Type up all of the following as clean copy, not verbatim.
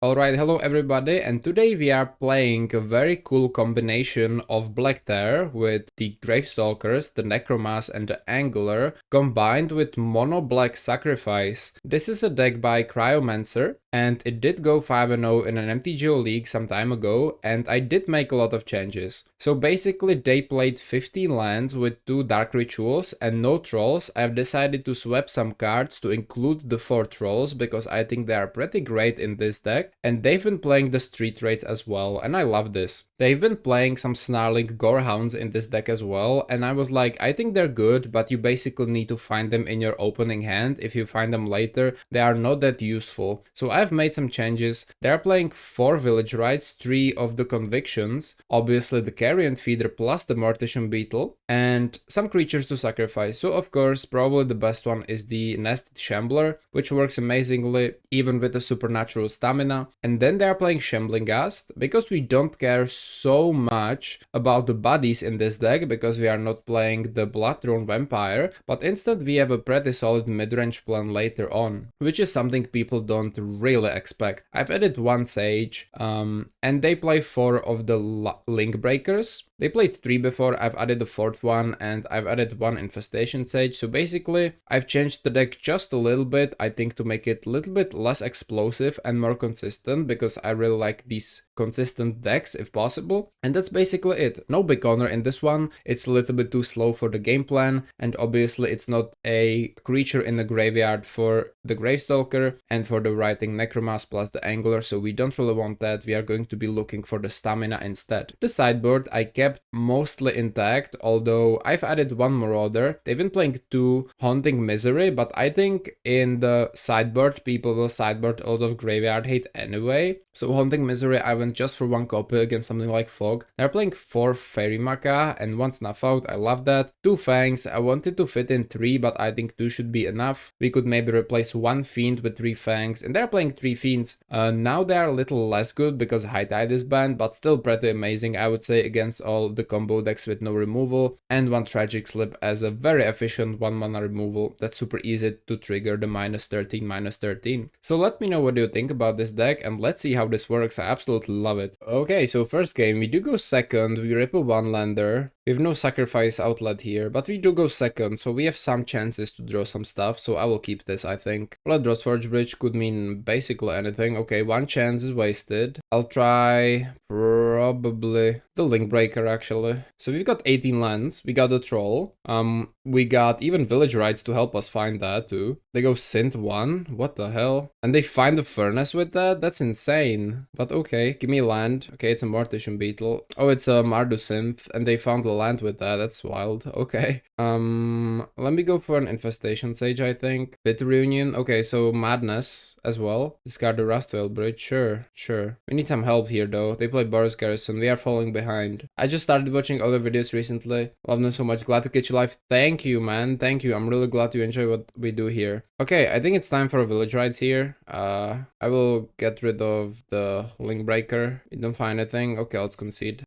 Alright, hello everybody, and today we are playing a very cool combination of Black Terror with the Gravestalkers, the Necromass and the Angler, combined with Mono Black Sacrifice. This is a deck by Cryomancer, and it did go 5-0 in an MTGO league some time ago, and I did make a lot of changes. So basically they played 15 lands with 2 Dark Rituals and no Trolls. I've decided to swap some cards to include the 4 Trolls, because I think they are pretty great in this deck. And they've been playing the street raids as well, and I love this. They've been playing some snarling gorehounds in this deck as well, and I was like, I think they're good, but you basically need to find them in your opening hand. If you find them later, they are not that useful. So I've made some changes. They're playing 4 village rights, 3 of the convictions, obviously the carrion feeder plus the mortician beetle, and some creatures to sacrifice. So of course, probably the best one is the nested shambler, which works amazingly even with the supernatural stamina. And then they are playing Shambling Ghast, because we don't care so much about the bodies in this deck, because we are not playing the Bloodthorn Vampire, but instead we have a pretty solid midrange plan later on, which is something people don't really expect. I've added 1 Sage, and they play 4 of the Link Breakers. They played 3 before, I've added the 4th one, and I've added 1 Infestation Sage. So basically, I've changed the deck just a little bit, I think, to make it a little bit less explosive and more consistent, because I really like these consistent decks if possible. And that's basically it. No big honor in this one. It's a little bit too slow for the game plan, and obviously it's not a creature in the graveyard for the Gravestalker and for the Writing Necromass plus the Angler, so we don't really want that. We are going to be looking for the stamina instead. The sideboard I kept mostly intact, although I've added 1 Marauder. They've been playing 2 Haunting Misery, but I think in the sideboard people will sideboard a lot of graveyard hate anyway. So Haunting Misery I went just for 1 copy against something like Fog. They're playing 4 Fairy Maca and 1 Snuff Out, I love that. 2 Fangs, I wanted to fit in 3, but I think 2 should be enough. We could maybe replace 1 Fiend with 3 Fangs, and they're playing 3 Fiends. Now they are a little less good because High Tide is banned, but still pretty amazing, I would say, against all the combo decks with no removal, and 1 Tragic Slip as a very efficient 1 mana removal that's super easy to trigger the -13/-13. So let me know what you think about this deck, and let's see how this works. I absolutely love it. Okay, so first game, we do go second, we rip a 1-lander. We have no sacrifice outlet here, but we do go second, so we have some chances to draw some stuff, so I will keep this, I think. Blood Draw Forge Bridge could mean basically anything. Okay, 1 chance is wasted. I'll try probably the Link Breaker, actually. So we've got 18 lands, we got a Troll, we got even Village Rights to help us find that too. They go Synth 1, what the hell? And they find the Furnace with that? That's insane. But okay, give me a land. Okay, it's a Mortician Beetle. Oh, it's a Mardu Synth, and they found the land with that. That's wild. Okay. Let me go for an Infestation Sage, I think. Pit Reunion. Okay, so Madness as well. Discard the Rustwell Bridge. Sure. We need some help here though. They play Boros Garrison. We are falling behind. I just started watching other videos recently. Love them so much. Glad to catch you live. Thank you, man. Thank you. I'm really glad you enjoy what we do here. Okay, I think it's time for a Village Rights here. I will get rid of the Link Breaker. You don't find anything? Okay, let's concede.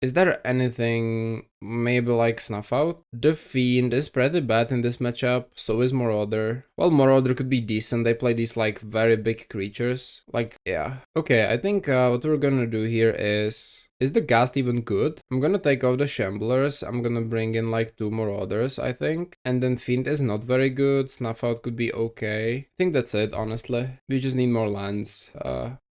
Is there anything maybe like Snuff Out? The Fiend is pretty bad in this matchup, so is Marauder. Well, Marauder could be decent. They play these like very big creatures. Like, yeah. Okay, I think what we're gonna do here is the Ghast even good? I'm gonna take off the Shamblers. I'm gonna bring in like 2 Marauders, I think. And then Fiend is not very good. Snuff Out could be okay. I think that's it, honestly. We just need more lands.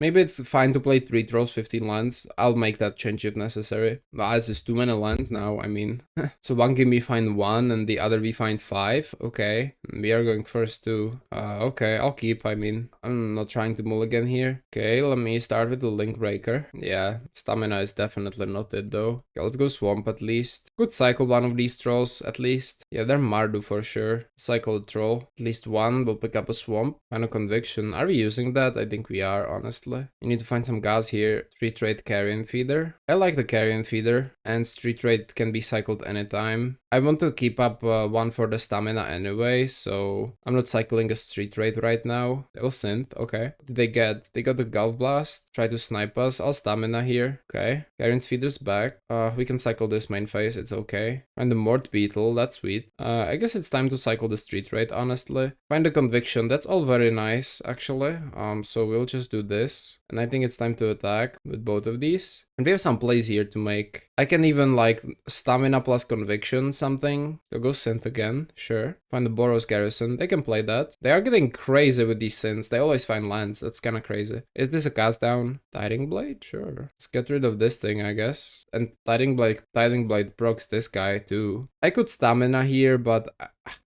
Maybe it's fine to play 3 Trolls, 15 lands. I'll make that change if necessary. But it's just too many lands now, I mean. So one game we find 1 and the other we find 5. Okay. We are going first too. Okay, I'll keep, I mean. I'm not trying to mulligan here. Okay, let me start with the Link Breaker. Yeah, stamina is definitely not it though. Okay, let's go Swamp at least. Could cycle 1 of these Trolls at least. Yeah, they're Mardu for sure. Cycle a Troll. At least 1 will pick up a Swamp. Final Conviction. Are we using that? I think we are, honestly. You need to find some gas here. Street Raid Carrion Feeder. I like the Carrion Feeder, and Street Raid can be cycled anytime. I want to keep up one for the stamina anyway, so I'm not cycling a street raid right now. They will synth, okay. What did they get? They got the Gulf Blast, try to snipe us. I'll stamina here, okay. Garen's feeder's back. We can cycle this main phase, it's okay. And the Mort Beetle, that's sweet. I guess it's time to cycle the street raid, honestly. Find the conviction, that's all very nice, actually. So we'll just do this. And I think it's time to attack with both of these. And we have some plays here to make. I can even like stamina plus conviction something. So go synth again, sure. Find the Boros Garrison, they can play that. They are getting crazy with these synths, they always find lands, that's kinda crazy. Is this a cast down? Tiding Blade? Sure. Let's get rid of this thing, I guess. And Tiding Blade procs this guy too. I could stamina here, but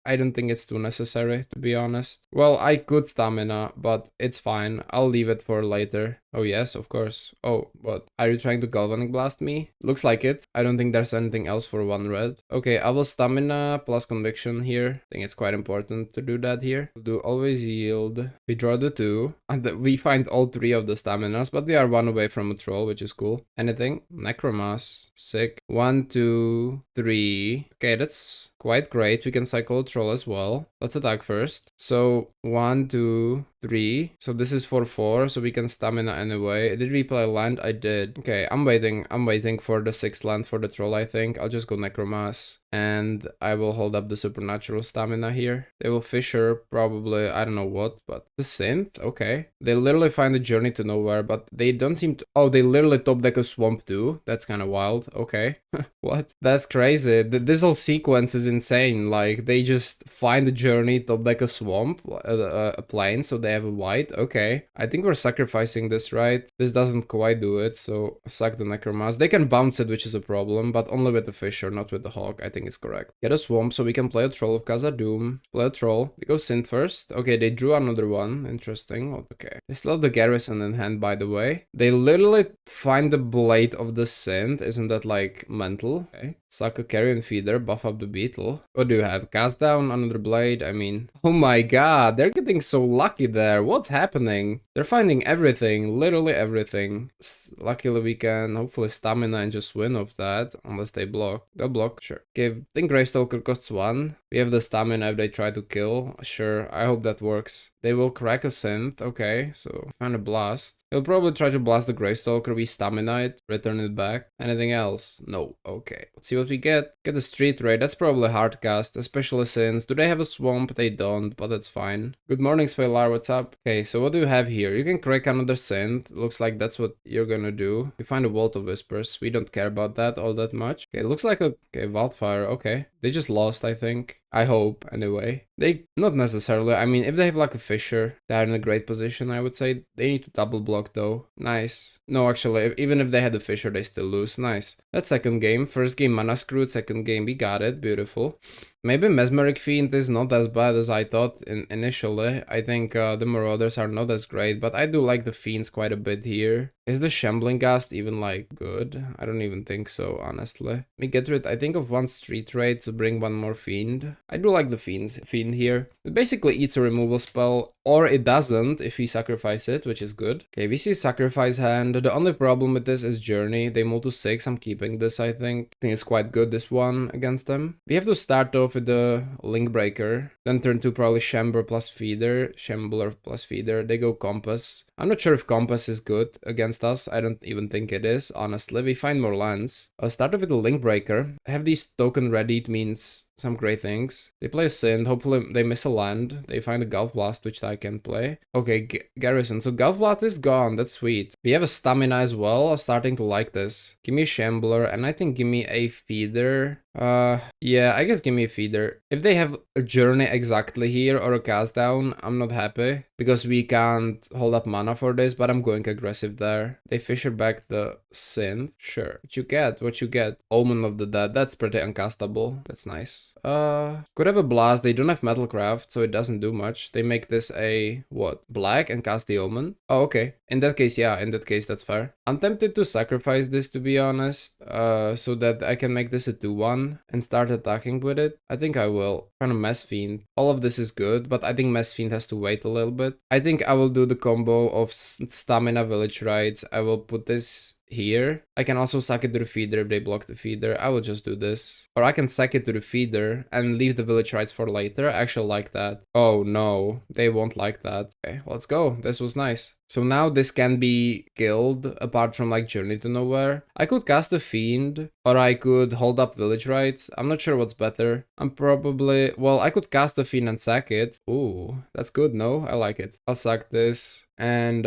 I don't think it's too necessary, to be honest. Well, I could stamina, but it's fine. I'll leave it for later. Oh yes, of course. Oh, what? Are you trying to Galvanic Blast me? Looks like it. I don't think there's anything else for 1 red. Okay, I will stamina plus conviction here. I think it's quite important to do that here. We'll do always yield. We draw the 2. And we find all 3 of the staminas, but we are 1 away from a troll, which is cool. Anything? Necromass. Sick. 1, 2, 3. Okay, that's quite great. We can cycle a troll as well. Let's attack first. So 1, 2, 3. So this is for 4, so we can stamina anyway. Did we play land? I did. Okay, I'm waiting for the 6th land for the troll, I think. I'll just go Necromass. And I will hold up the supernatural stamina here. They will Fissure, probably, I don't know what, but the Synth, okay. They literally find a journey to nowhere, but they don't seem to... Oh, they literally top deck a swamp too. That's kind of wild, okay. What? That's crazy. This whole sequence is insane. Like, they just find a journey, top deck a swamp, a plane, so they have a white, okay. I think we're sacrificing this, right? This doesn't quite do it, so suck the Necromass. They can bounce it, which is a problem, but only with the Fissure, not with the Hawk. I think it's correct. Get a swamp so we can play a troll of Khazad-dûm. Play a troll. We go Synth first. Okay, they drew another one. Interesting. Okay. They still have the Garrison in hand, by the way. They literally find the blade of the Synth. Isn't that like mental? Okay. Suck a Carrion Feeder, buff up the Beetle. What do you have? Cast down, another blade. I mean, oh my god, they're getting so lucky there. What's happening? They're finding everything, literally everything. Luckily we can hopefully stamina and just win off that, unless they block. They'll block, sure. Okay, I think Gravestalker costs 1. We have the stamina if they try to kill. Sure, I hope that works. They will crack a Synth, okay, so find a blast. He'll probably try to blast the Gravestalker, we stamina it, return it back. Anything else? No, okay. Let's see what we get. Get a street raid, that's probably hard cast, especially since, do they have a swamp? They don't, but that's fine. Good morning, Spaylar, what's up? Okay, so what do you have here? You can crack another Synth, looks like that's what you're gonna do. You find a Vault of Whispers, we don't care about that all that much. Okay, looks like a, okay, Wildfire, okay. They just lost, I think. I hope, anyway. They, not necessarily, I mean, if they have like a Fissure, they're in a great position, I would say. They need to double block though. Nice. No, actually, even if they had a Fissure, they still lose. Nice. That's second game. First game, Mana Screwed. Second game, we got it. Beautiful. Maybe Mesmeric Fiend is not as bad as I thought initially. I think the Marauders are not as great, but I do like the Fiends quite a bit here. Is the Shambling Ghast even like good? I don't even think so, honestly. Let me get rid, I think, of 1 street raid to bring 1 more Fiend. I do like the Fiend here. It basically eats a removal spell, or it doesn't if we sacrifice it, which is good. Okay, we see Sacrifice hand. The only problem with this is Journey. They move to 6, I'm keeping this, I think. I think it's quite good, this one, against them. We have to start off with the Link Breaker, then turn to probably Shambler plus Feeder, Shambler plus Feeder. They go Compass. I'm not sure if Compass is good against us. I don't even think it is, honestly. We find more lands. I'll start off with the Link Breaker. Have these token ready, it means some great things. They play a Synth, hopefully they miss a land. They find a Gulf Blast, which I can play. Okay, Garrison. So Gulf Blast is gone, that's sweet. We have a Stamina as well. I'm starting to like this. Give me a Shambler, and I think give me a Feeder. Yeah, I guess give me a Feeder. If they have a Journey exactly here or a Cast Down, I'm not happy because we can't hold up mana for this, but I'm going aggressive there. They Fissure back the Synth. Sure. What you get? Omen of the Dead. That's pretty uncastable. That's nice. Could have a Blast. They don't have Metalcraft, so it doesn't do much. They make this a, what? Black and cast the Omen? Oh, okay. In that case, yeah, in that case, that's fair. I'm tempted to sacrifice this, to be honest, so that I can make this a 2-1 and start attacking with it. I think I will. Kind of Mess Fiend. All of this is good, but I think Mess Fiend has to wait a little bit. I think I will do the combo of Stamina Village Rites. I will put this here. I can also sack it to the feeder if they block the feeder. I will just do this. Or I can sack it to the feeder and leave the village rights for later. I actually like that. Oh no, they won't like that. Okay, let's go. This was nice. So now this can be killed apart from like Journey to Nowhere. I could cast a Fiend or I could hold up village rights. I'm not sure what's better. I'm probably, well, I could cast a Fiend and sack it. Ooh, that's good, no? I like it. I'll sack this. And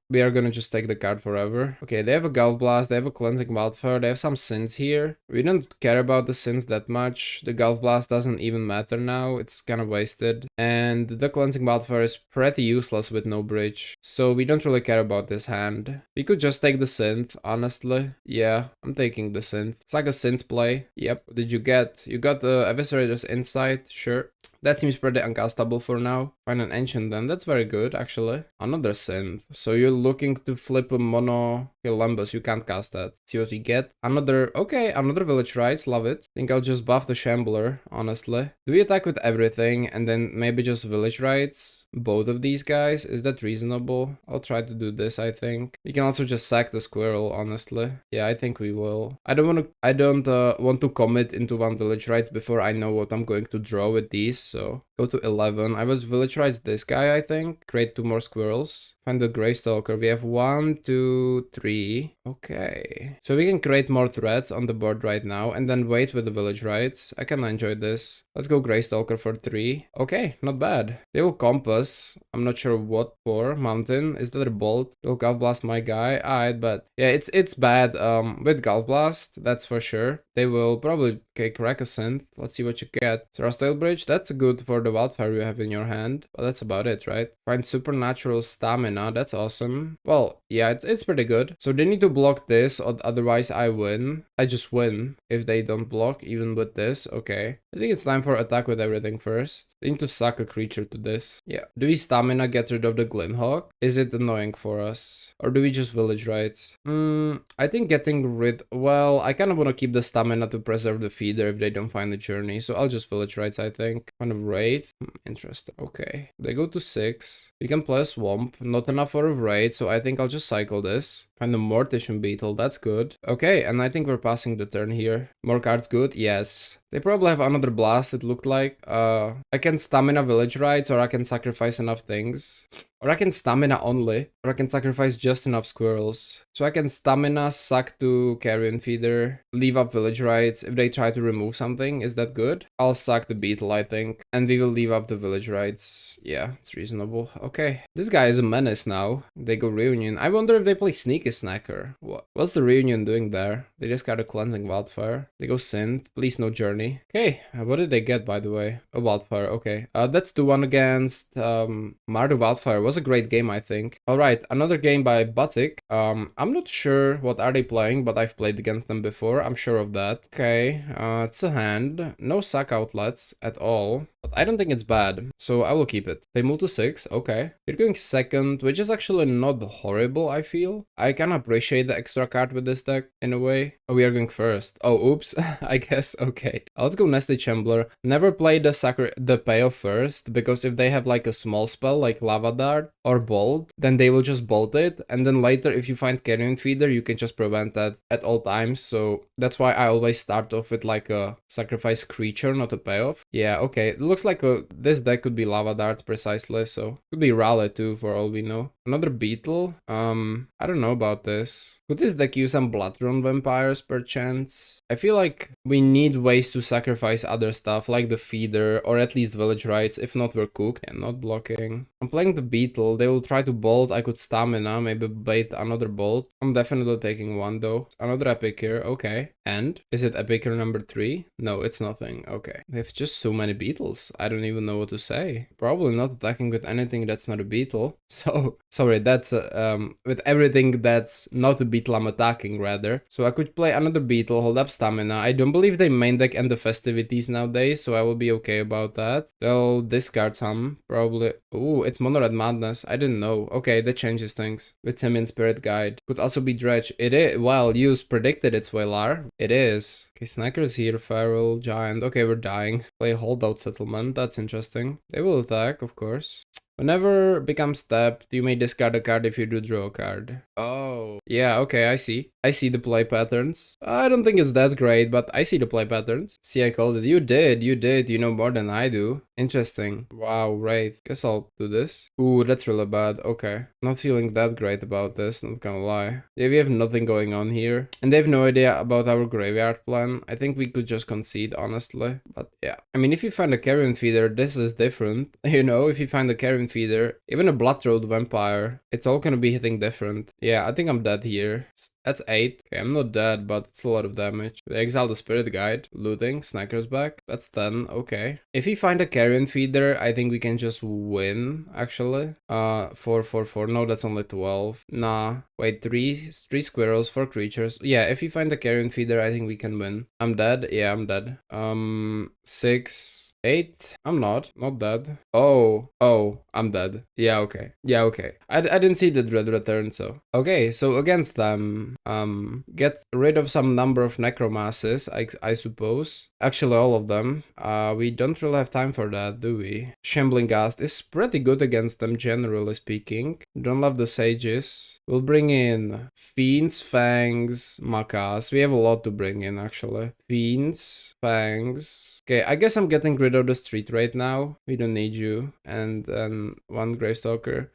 we are gonna just take the card forever. Okay, they have a Gulf Blast, they have a Cleansing Wildfire, they have some Synths here. We don't care about the Synths that much. The Gulf Blast doesn't even matter now, it's kind of wasted. And the Cleansing Wildfire is pretty useless with no bridge. So we don't really care about this hand. We could just take the Synth, honestly. Yeah, I'm taking the Synth. It's like a Synth play. Yep, what did you get? You got the Eviscerator's Insight, sure. That seems pretty uncastable for now. Find an Ancient then, that's very good actually. Another Synth. So you're looking to flip a mono Columbus, you can't cast that. See what you get. Another, okay, another Village Rights, love it. Think I'll just buff the Shambler, honestly. Do we attack with everything and then maybe just Village Rights? Both of these guys, is that reasonable? I'll try to do this, I think. We can also just sack the Squirrel, honestly. Yeah, I think we will. I don't want to commit into one Village Rights before I know what I'm going to draw with these, so go to 11. I was Village Rights this guy, I think. Create 2 more Squirrels. Find the Gravestalker. We have 1, 2, 3. Okay. So we can create more threats on the board right now and then wait with the Village Rights. I kinda enjoy this. Let's go Gravestalker for 3. Okay, not bad. They will Compass. I'm not sure what for. Mountain. Is that a Bolt? They'll Gulf Blast my guy. Alright, but yeah, it's bad with Gulf Blast, that's for sure. They will probably crack a Synth. Let's see what you get. Thrustile Bridge, that's good for the Wildfire you have in your hand. But that's about it, right? Find Supernatural Stamina, that's awesome. Well, yeah, it's pretty good. So they need to block this, or otherwise I win. I just win if they don't block, even with this. Okay. I think it's time for attack with everything first. They need to suck a creature to this. Yeah. Do we Stamina get rid of the Glinthawk? Is it annoying for us? Or do we just Village Rights? I think getting rid... Well, I kind of want to keep the Stamina to preserve the feeder if they don't find the Journey. So I'll just Village Rights, I think. Kind of Wraith. Interesting. Okay. They go to 6. We can play a Swamp. Not enough for a Wraith, so I think I'll just cycle this. Find a Mortician Beetle. That's good. Okay, and I think we're passing the turn here. More cards good? Yes. They probably have another blast, it looked like. I can Stamina Village Rights, or I can sacrifice enough things. Or I can Stamina only, or I can sacrifice just enough Squirrels. So I can Stamina, suck to Carrion Feeder, leave up Village Rights if they try to remove something. Is that good? I'll suck the Beetle, I think. And we will leave up the Village Rights. Yeah, it's reasonable. Okay. This guy is a menace now. They go Reunion. I wonder if they play Sneaky Snacker. What's the Reunion doing there? They just got a Cleansing Wildfire. They go Synth. Please no Journey. Okay, what did they get, by the way? A Wildfire, okay. That's the one against Mardu Wildfire. Was a great game, I think. Alright, another game by Batik. I'm not sure what are they playing, but I've played against them before. I'm sure of that. Okay, it's a hand. No sack outlets at all. But I don't think it's bad, so I will keep it. They move to 6, okay. We're going second, which is actually not horrible, I feel. I can appreciate the extra card with this deck, in a way. Oh, we are going first. Oh, oops, I guess, okay. Let's go Nesty Chambler. Never play the payoff first, because if they have like a small spell, like Lava Dart or Bolt, then they will just bolt it, and then later if you find Carrion Feeder, you can just prevent that at all times, so that's why I always start off with like a sacrifice creature, not a payoff. Yeah, okay. Looks like this deck could be Lava Dart precisely, so could be Raleigh too for all we know. Another Beetle. I don't know about this. Could this deck use some Bloodrun Vampires perchance? I feel like we need ways to sacrifice other stuff like the feeder or at least Village Rights. If not, we're cooked. And not blocking. I'm playing the Beetle. They will try to bolt. I could Stamina, maybe bait another bolt. I'm definitely taking one though. Another Epic here. Okay. And is it Epic here number 3? No, it's nothing. Okay. They have just so many Beetles. I don't even know what to say. Probably not attacking with anything that's not a Beetle. So, sorry, that's with everything that's not a Beetle I'm attacking rather. So I could play another Beetle, hold up Stamina. I don't believe they main deck and the festivities nowadays, so I will be okay about that. They'll discard some, probably. Ooh, it's Mono Red Madness. I didn't know. Okay, that changes things. With Simian Spirit Guide. Could also be Dredge. It is, well, you predicted it's Valar. It is. Okay, Snacker's here, Feral, Giant. Okay, we're dying. Play Holdout Settlement. That's interesting. They will attack, of course. Whenever becomes tapped, you may discard a card if you do draw a card. Oh. Yeah, okay, I see. I see the play patterns. I don't think it's that great, but I see the play patterns. See, I called it. You did. You know more than I do. Interesting. Wow, Wraith. Guess I'll do this. Ooh, that's really bad. Okay. Not feeling that great about this, not gonna lie. Yeah, we have nothing going on here. And they have no idea about our graveyard plan. I think we could just concede, honestly. But yeah. I mean, if you find a carrion feeder, this is different. You know, if you find a carrion feeder, even a bloodthroat vampire, it's all gonna be hitting different. Yeah, I think I'm dead here. That's 8. Okay, I'm not dead, but it's a lot of damage. They exile the Spirit Guide. Looting. Snacker's back. That's 10. Okay. If we find a carrion feeder, I think we can just win, actually. 4, 4, 4. No, that's only 12. Nah. Wait, 3 squirrels, 4 creatures. Yeah, if you find a carrion feeder, I think we can win. I'm dead. Yeah, I'm dead. 6... 8? I'm not dead. Oh, I'm dead. Yeah, okay. Yeah, okay. I didn't see the Dread return, so. Okay, so against them, get rid of some number of necromasses, I suppose. Actually, all of them. We don't really have time for that, do we? Shambling Ghast is pretty good against them, generally speaking. Don't love the Sages. We'll bring in Fiends, Fangs, Makas. We have a lot to bring in, actually. Fiends, Fangs. Okay, I guess I'm getting rid of the street right now. We don't need you. And then one Gravestalker.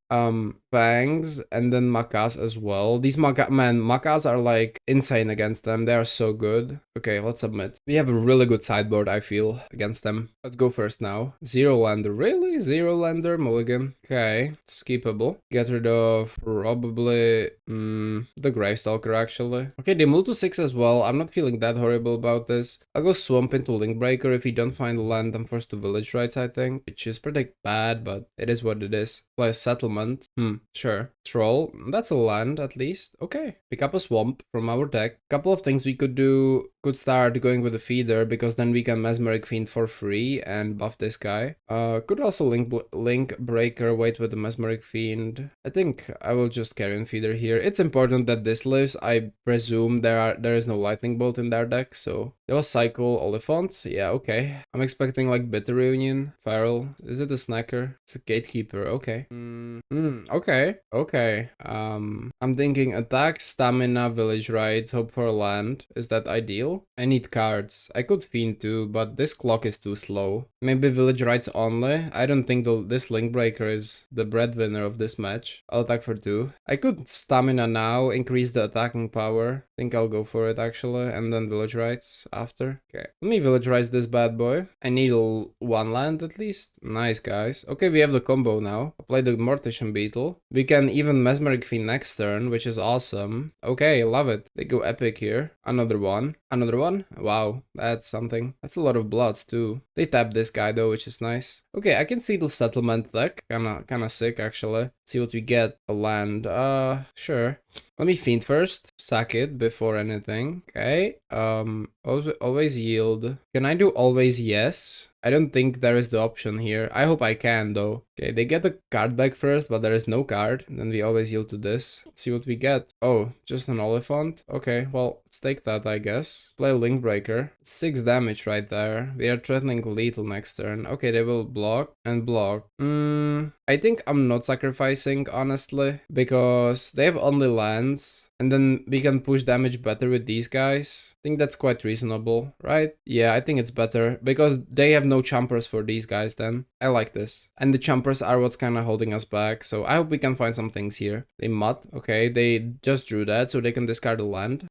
Fangs and then Makas as well. These Makas are like insane against them. They are so good. Okay, let's submit. We have a really good sideboard, I feel, against them. Let's go first now. Zero lander. Really? Zero lander? Mulligan. Okay, skippable. Get rid of probably the Gravestalker, actually. Okay, they move to 6 as well. I'm not feeling that horrible about this. I'll go Swamp into Linkbreaker. If you don't find land, I'm forced to Village Rights, I think. Which is pretty bad, but it is what it is. Play a Settlement. Sure. Troll. That's a land, at least. Okay. Pick up a Swamp from our deck. Couple of things we could do. Could start going with a feeder, because then we can Mesmeric Fiend for free and buff this guy. Could also Link Breaker, wait with the Mesmeric Fiend. I think I will just Carrion Feeder here. It's important that this lives. I presume there is no Lightning Bolt in their deck, so there was Cycle, Oliphant. Yeah, okay. I'm expecting like Bitter Reunion, Feral. Is it a Snacker? It's a Gatekeeper. Okay. Okay. I'm thinking attack, stamina, Village Rights, hope for a land. Is that ideal? I need cards. I could Fiend too, but this clock is too slow. Maybe Village Rights only. I don't think this Link Breaker is the breadwinner of this match. I'll attack for 2. I could stamina now, increase the attacking power. Think I'll go for it actually, and then Village Rights after. Okay, let me Village Rights this bad boy. I need 1 land at least. Nice, guys. Okay, we have the combo now. Apply the Mortician Beetle. We can even Mesmeric Fiend next turn, which is awesome. Okay, love it. They go epic here. Another one. Another one? Wow, that's something. That's a lot of bloods too. They tap this guy though, which is nice. Okay, I can see the settlement deck. Kinda sick actually. See what we get. A land. Sure. Let me Fiend first. Sack it before anything. Okay. Always yield. Can I do always yes? I don't think there is the option here. I hope I can though. Okay, they get the card back first, but there is no card. Then we always yield to this. Let's see what we get. Oh, just an Oliphant. Okay, well, let's take that, I guess. Play Link Breaker. 6 damage right there. We are threatening lethal next turn. Okay, they will block and block. I think I'm not sacrificing, honestly, because they have only lands. And then we can push damage better with these guys. I think that's quite reasonable, right? Yeah, I think it's better because they have no chompers for these guys then. I like this. And the chompers are what's kind of holding us back. So I hope we can find some things here. They mud. Okay, they just drew that so they can discard a land.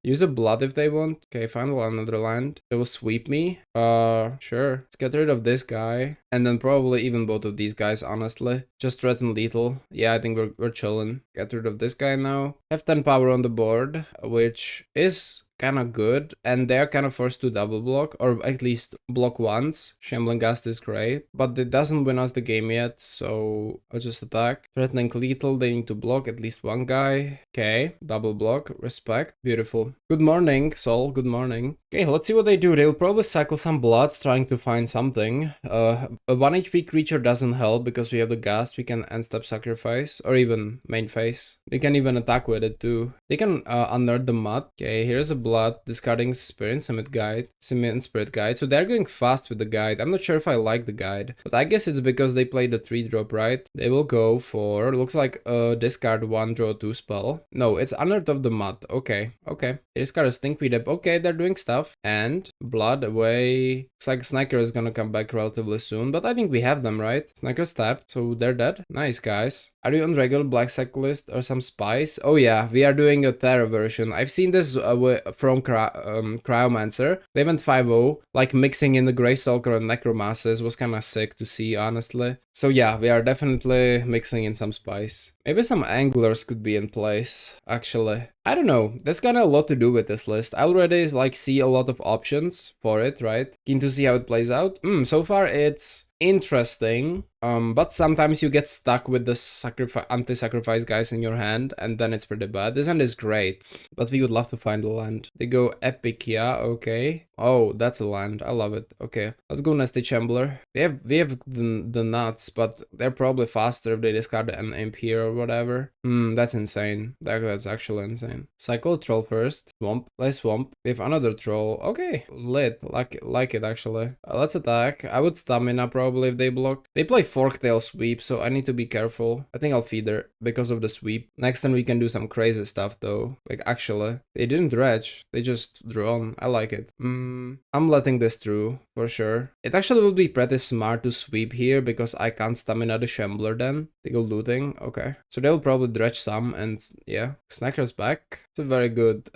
Use a blood if they want. Okay, find another land. They will sweep me. Sure. Let's get rid of this guy. And then probably even both of these guys, honestly. Just threaten lethal. Yeah, I think we're chilling. Get rid of this guy now. Have 10 power on the board, which is kind of good, and they're kind of forced to double block, or at least block once. Shambling Ghast is great, but it doesn't win us the game yet, so I'll just attack. Threatening lethal, they need to block at least one guy. Okay, double block, respect, beautiful. Good morning, Sol, good morning. Okay, let's see what they do. They'll probably cycle some bloods, trying to find something. A 1 HP creature doesn't help because we have the Ghast. We can end step sacrifice, or even main phase. We can even attack with it too. They can unearth the mud. Okay, here's a blood, discarding Spirit Summit Guide, Cement Spirit Guide. So they're going fast with the guide. I'm not sure if I like the guide, but I guess it's because they played the 3-drop, right? They will go for, looks like a discard 1, draw 2 spell. No, it's Unearth of the Mud. Okay, okay. They discard a Stinkweed up. Okay, they're doing stuff. And blood away. Looks like Sniker is gonna come back relatively soon, but I think we have them, right? Sniker's tapped, so they're dead. Nice, guys. Are you on regular Black Cyclist or some spice? Oh yeah, we are doing a Terra version. I've seen this from Cryomancer. They went 5-0, like mixing in the Gravestalker and Necromasses was kind of sick to see, honestly. So yeah, we are definitely mixing in some spice. Maybe some anglers could be in place, actually. I don't know, that's got a lot to do with this list. I already like see a lot of options for it, right? Keen to see how it plays out. So far it's interesting, but sometimes you get stuck with the anti-sacrifice guys in your hand, and then it's pretty bad. This hand is great, but we would love to find a land. They go Epic, yeah, okay. Oh, that's a land, I love it. Okay, let's go Nasty Chambler. We have the nuts, but they're probably faster if they discard an imp here or whatever. That's insane. That's actually insane. Cycle troll first. Swamp. Play swamp. We have another troll. Okay, lit. Like it actually. Let's attack. I would stamina probably if they block. They play Forktail sweep, so I need to be careful. I think I'll feed her because of the sweep. Next time we can do some crazy stuff though. Like actually, they didn't dredge. They just drew on. I like it. I'm letting this through for sure. It actually would be pretty smart to sweep here because I can't stamina the Shambler then. They go looting. Okay, so they'll probably dredge some, and yeah, Snacker's back. It's a very good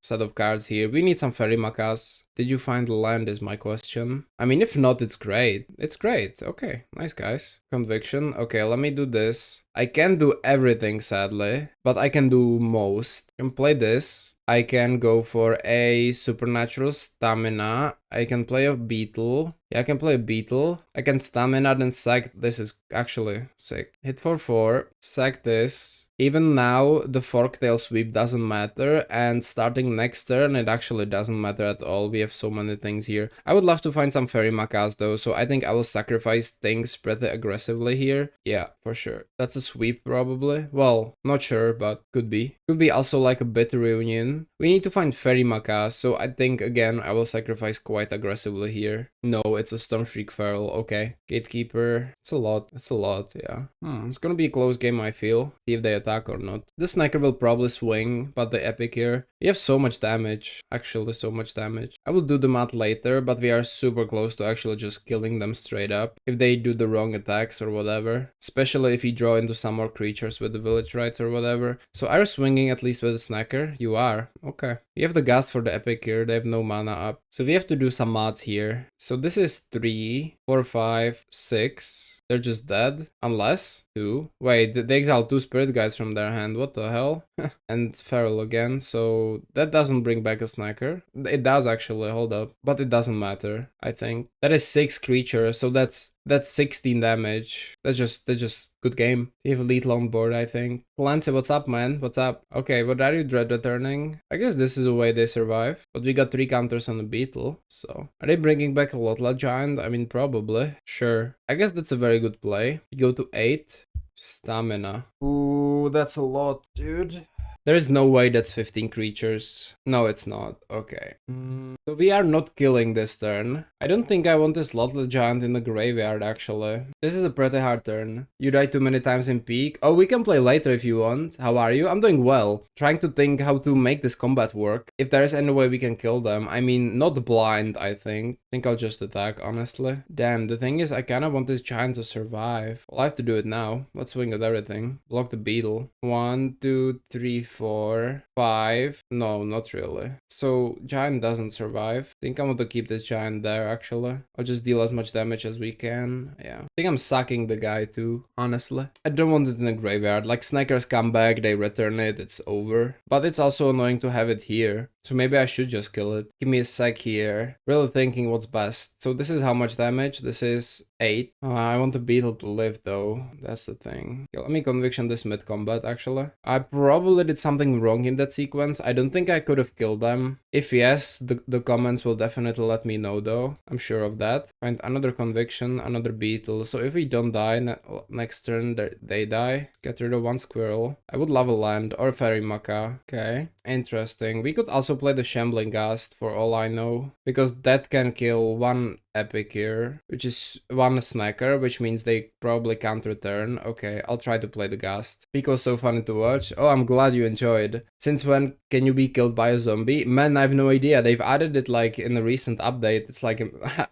set of cards here. We need some Fairy Makas. Did you find land is my question. I mean, if not, it's great. It's great. Okay, nice guys. Conviction. Okay, let me do this. I can't do everything sadly, but I can do most. I can play this. I can go for a Supernatural Stamina. I can play a Beetle. Yeah, I can play a Beetle. I can Stamina then sack. This is actually sick. Hit for 4. Sack this. Even now, the Forktail sweep doesn't matter, and starting next turn, it actually doesn't matter at all. We have so many things here. I would love to find some Fairy Makas though, so I think I will sacrifice things pretty aggressively here. Yeah, for sure. That's a sweep probably. Well, not sure, but could be. Could be also like a Bitter Reunion. We need to find Fairy Makas, so I think again I will sacrifice quite aggressively here. No, it's a Stormshriek Feral. Okay. Gatekeeper. It's a lot. It's a lot, yeah. It's gonna be a close game, I feel. See if they attack or not. The Sniker will probably swing, but the Epic here. We have so much damage. Actually, so much damage. I will do the math later, but we are super close to actually just killing them straight up if they do the wrong attacks or whatever. Especially if you draw into some more creatures with the Village Rites or whatever. So are you swinging at least with the Snacker? You are. Okay. We have the Ghast for the Epic here. They have no mana up. So we have to do some mods here. So this is 3, 4, 5, 6. They're just dead. Unless 2. Wait, they exiled 2 Spirit Guides from their hand. What the hell? And Feral again. So that doesn't bring back a Snacker. It does actually. Hold up. But it doesn't matter, I think. That is 6 creatures. So that's 16 damage. That's just good game. You have Lethal on board, I think. Clancy, what's up, man? What's up? Okay, what are you dread returning? I guess this is a way they survive. But we got 3 counters on the Beetle. So are they bringing back a Lotla Giant? I mean, probably. Sure. I guess that's a very good play. You go to 8. Stamina. Ooh, that's a lot, dude. There is no way that's 15 creatures. No, it's not. Okay. So we are not killing this turn. I don't think I want this Lotla Giant in the graveyard, actually. This is a pretty hard turn. You died too many times in peak. Oh, we can play later if you want. How are you? I'm doing well. Trying to think how to make this combat work. If there is any way we can kill them. I mean, not blind, I think. I think I'll just attack, honestly. Damn, the thing is, I kind of want this Giant to survive. I'll have to do it now. Let's swing at everything. Block the Beetle. 1, 2, 3, 4, 5. No, not really. So Giant doesn't survive. I think I want to keep this Giant there, actually. I'll just deal as much damage as we can. Yeah. I think I'm sucking the guy too, honestly. I don't want it in the graveyard. Like, Snackers come back, they return it, it's over. But it's also annoying to have it here. So maybe I should just kill it. Give me a sec here. Really thinking what's best. So this is how much damage? This is 8. I want the beetle to live though, that's the thing. Okay, let me conviction this mid-combat actually. I probably did something wrong in that sequence. I don't think I could have killed them. If yes, the comments will definitely let me know though. I'm sure of that. Find another conviction, another beetle. So if we don't die next turn, they die. Get rid of one squirrel. I would love a land or fairy maca. Okay, interesting. We could also play the shambling ghast for all I know, because that can kill one epic here, which is one snacker, which means they probably can't return. Okay, I'll try to play the ghast. Pico's so funny to watch. Oh, I'm glad you enjoyed. Since when can you be killed by a zombie? Man, I have no idea. They've added it like in a recent update. It's like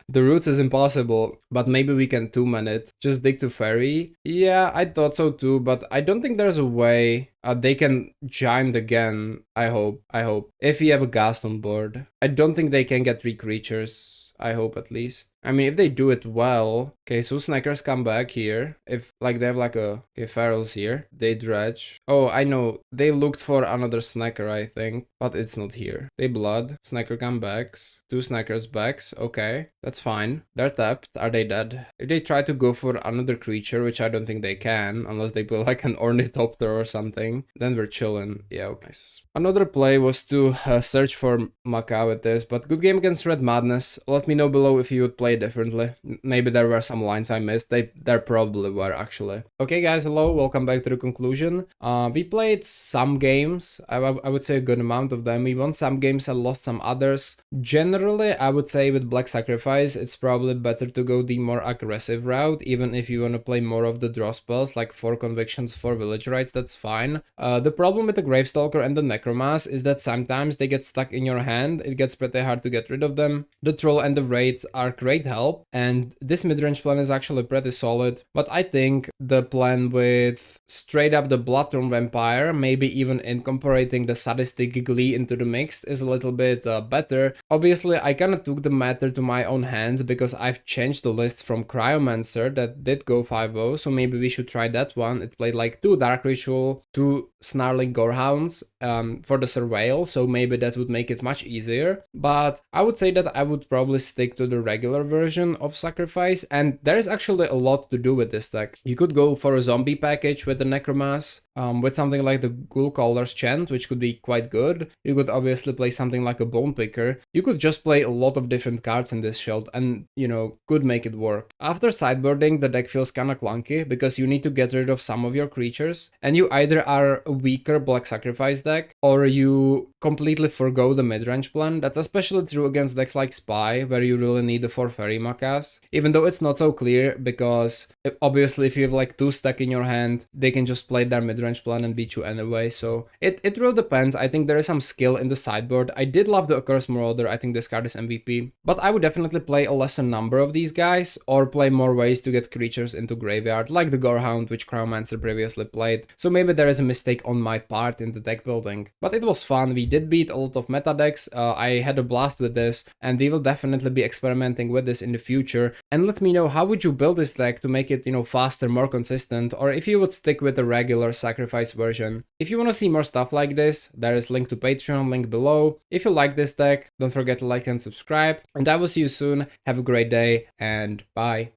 the roots is impossible, but maybe we can 2-man it. Just dig to fairy. Yeah, I thought so too, but I don't think there's a way. They can giant again, I hope. If we have a ghast on board. I don't think they can get 3 creatures. I hope at least. I mean, if they do it well. Okay, so snackers come back here. If like they have like a ferals here, they dredge. Oh, I know. They looked for another snacker, I think, but it's not here. They blood. Snacker come backs. 2 snackers backs. Okay, that's fine. They're tapped. Are they dead? If they try to go for another creature, which I don't think they can, unless they put like an ornithopter or something, then we're chilling. Yeah, nice. Another play was to search for maca with this, but good game against Red Madness. Let me know below if you would play differently. Maybe there were some lines I missed. There probably were actually. Okay guys, hello, welcome back to the conclusion. We played some games. I would say a good amount of them. We won some games and lost some others. Generally, I would say with Black Sacrifice, it's probably better to go the more aggressive route, even if you want to play more of the draw spells, like 4 convictions, 4 village rights, that's fine. The problem with the Gravestalker and the Necromass is that sometimes they get stuck in your hand. It gets pretty hard to get rid of them. The Troll and the Wraiths are great help, and this midrange plan is actually pretty solid, but I think the plan with straight up the Bloodthorn Vampire, maybe even incorporating the sadistic Glee into the mix, is a little bit better. Obviously, I kinda took the matter to my own hands because I've changed the list from Cryomancer that did go 5-0, so maybe we should try that one. It played like 2 Dark Ritual, 2 Snarling Gorehounds for the Surveil, so maybe that would make it much easier. But I would say that I would probably stick to the regular version of Sacrifice, and there is actually a lot to do with this deck. You could go for a zombie package with the Necromass, with something like the Ghoul Caller's Chant, which could be quite good. You could obviously play something like a Bone Picker. You could just play a lot of different cards in this shield and, you know, could make it work. After sideboarding, the deck feels kinda clunky because you need to get rid of some of your creatures, and you either are a weaker Black Sacrifice deck or you completely forgo the midrange plan. That's especially true against decks like Spy, where you really need the 4 fairy macas, even though it's not so clear because obviously if you have like 2 stack in your hand, they can just play their midrange plan and beat you anyway, so it really depends. I think there is some skill in the sideboard. I did love the Accursed Marauder. I think this card is MVP, but I would definitely play a lesser number of these guys or play more ways to get creatures into graveyard, like the Gorehound, which Cryomancer previously played. So maybe there is a mistake on my part in the deck building, but it was fun. We did beat a lot of meta decks. I had a blast with this, and we will definitely be experimenting with this in the future. And let me know, how would you build this deck to make it, you know, faster, more consistent, or if you would stick with the regular Sacrifice version. If you want to see more stuff like this, there is link to Patreon, link below. If you like this deck, don't forget to like and subscribe, and I will see you soon. Have a great day, and bye.